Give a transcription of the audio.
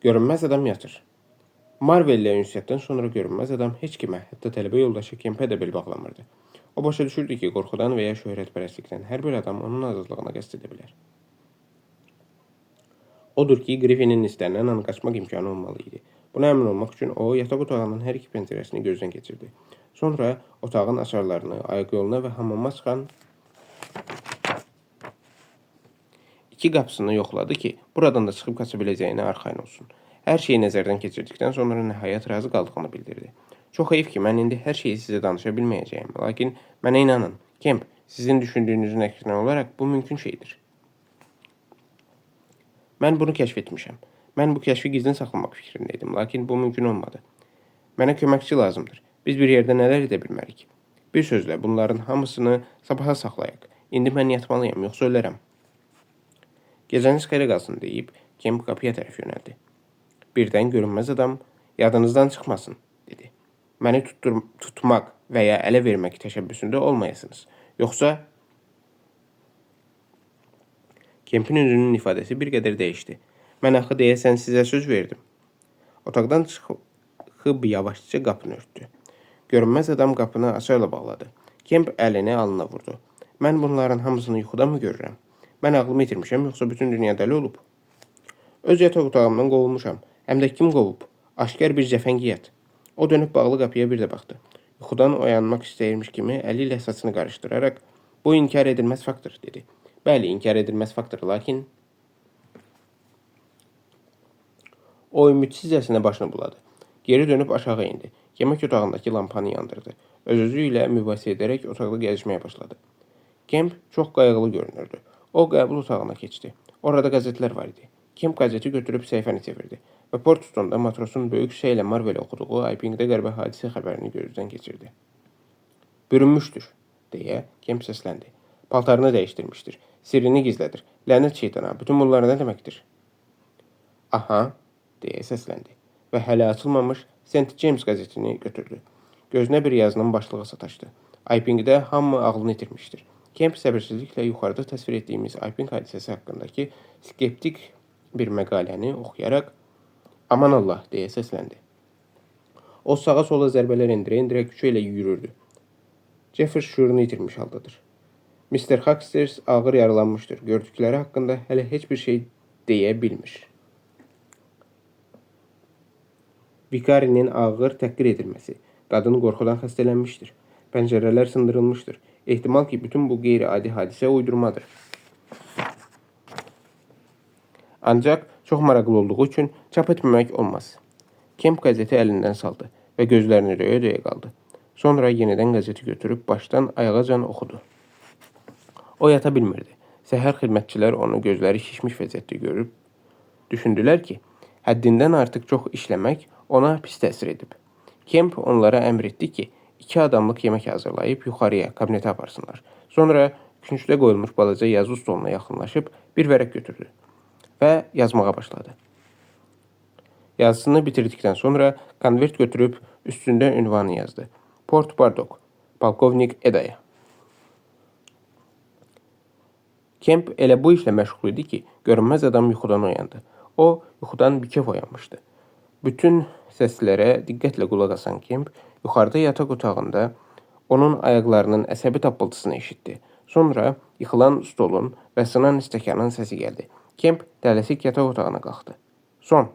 Görünməz adam yatır. Marvel ilə ünsiyyətdən sonra görünməz adam heç kimə, hətta tələbə yoldaşı Kempə də bel bağlamırdı. O başa düşürdü ki, qorxudan və ya şöhrətpərəstlikdən hər bir adam onun azadlığına qəsd edə bilər. Odur ki, Griffin'in istənilən an qaçmaq imkanı olmalı idi. Buna əmin olmaq üçün o, yataq otağının hər iki pəncərəsini gözdən keçirdi. Sonra otağın açarlarını, ayaq yoluna və hamama çıxan iki qapısını yoxladı ki, buradan da çıxıb qaça biləcəyinə arxayın olsun. Hər şeyi nəzərdən keçirdikdən sonra nəhayət razı qaldığını bildirdi. Çox heyif ki, mən indi hər şeyi sizə danışa bilməyəcəyim. Lakin mənə inanın, Kemp, sizin düşündüyünüzün əksinə olaraq bu mümkün şeydir. Mən bunu kəşf etmişəm. Mən bu kəşfi gizlin saxlamaq fikrindeydim, lakin bu mümkün olmadı. Mənə köməkçi lazımdır. Biz bir yerdə nələr edə bilmərik? Bir sözlə, bunların hamısını sabaha saxlayaq. İndi mən yatmalıyam, yoxsa ölərəm. Gecəniz xeyrə qalsın deyib, Kemp qapıya tərəf yönəldi. Birdən görünməz adam, yadınızdan çıxmasın, dedi. Məni tutmaq və ya ələ vermək təşəbbüsündə olmayasınız. Yoxsa... Kempin üzünün ifadəsi bir qədər dəyişdi. Mən axı deyəsən sizə söz verdim. Otaqdan çıxıb yavaşca qapını örtdü. Görünməz adam qapını açarla bağladı. Kemp əlini alnına vurdu. Mən bunların hamısını yuxuda mı görürəm? Mən ağlımı itirmişəm, yoxsa bütün dünya dəli olub? Öz yataq otağımdan qovulmuşam. Həm də kim qovub? Aşkar bir cəfəngiyat. O dönüb bağlı qapıya bir də baxdı. Yuxudan oyanmaq istəyirmiş kimi əli ilə saçını qarışdıraraq, bu inkar edilməz faktor, dedi. Bəli, inkar edilməz faktor, lakin... O ümidsizcəsinə başını buladı. Geri dönüb aşağı indi. Yemək otağındakı lampanı yandırdı. Öz-özü ilə mübahisə edərək otaqda gəzişməyə başladı. Kemp çox qayğılı görünürdü. O qəbul otağına keçdi. Orada qəzetlər var idi. Kemp qəzeti götürüb səhifəni çevirdi və Portstonda matrosun böyük şeylə Marvel oxuduğu Ipingdə qəribə hadisə xəbərini gözdən keçirdi. Bürünmüşdür, deyə Kemp səsləndi. Paltarını dəyişdirmişdir. Sirrini gizlədir. Lənət şeytana, bütün bunlar nə deməkdir? Aha, deyə səsləndi və hələ açılmamış St. James qəzetini götürdü. Gözünə bir yazının başlığı sataşdı. Ipingdə hamı ağlını itirmişdir. Kemp səbirsizliklə yuxarıda təsvir etdiyimiz Iping hadisəsi haqqındakı skeptik bir məqaləni oxuyaraq aman Allah, deyə səsləndi. O sağa sola zərbələr endirə-endirə küçə ilə yürürdü. Jeffers şüurunu itirmiş haldadır. Mr. Hucksters ağır yaralanmışdır. Gördükləri haqqında hələ heç bir şey deyə bilmir. Vikarinin ağır təhqir edilməsi. Qadın qorxudan xəstələnmişdir. Pəncərələr sındırılmışdır. Ehtimal ki, bütün bu qeyri-adi hadisə uydurmadır. Ancaq çox maraqlı olduğu üçün çap etməmək olmaz. Kemp qəzeti əlindən saldı və gözlərini döyə-döyə qaldı. Sonra yenidən qəzeti götürüb başdan ayağacan oxudu. O yata bilmirdi. Səhər xidmətçilər onu gözləri şişmiş vəziyyətdə görüb düşündülər ki, həddindən artıq çox işləmək ona pis təsir edib. Kemp onlara əmr etdi ki, 2 adamlıq yemək hazırlayıb yuxarıya, kabinetə aparsınlar. Sonra küncdə qoyulmuş balaca yazı stoluna yaxınlaşıb bir vərəq götürdü və yazmağa başladı. Yazısını bitirdikdən sonra konvert götürüb üstündə ünvanı yazdı. Port Bardock, Polkovnik Edaya. Kemp elə bu işlə məşğul idi ki, görünməz adam yuxudan oyandı. O, yuxudan bikəf oyanmışdı. Bütün səslərə diqqətlə qulaq asan Kemp, yuxarıda yataq otağında onun ayaqlarının əsəbi tappıltısını eşitdi. Sonra yıxılan stolun və sınan stəkanın səsi gəldi. Kemp tələsik yataq otağına qalxdı. Son.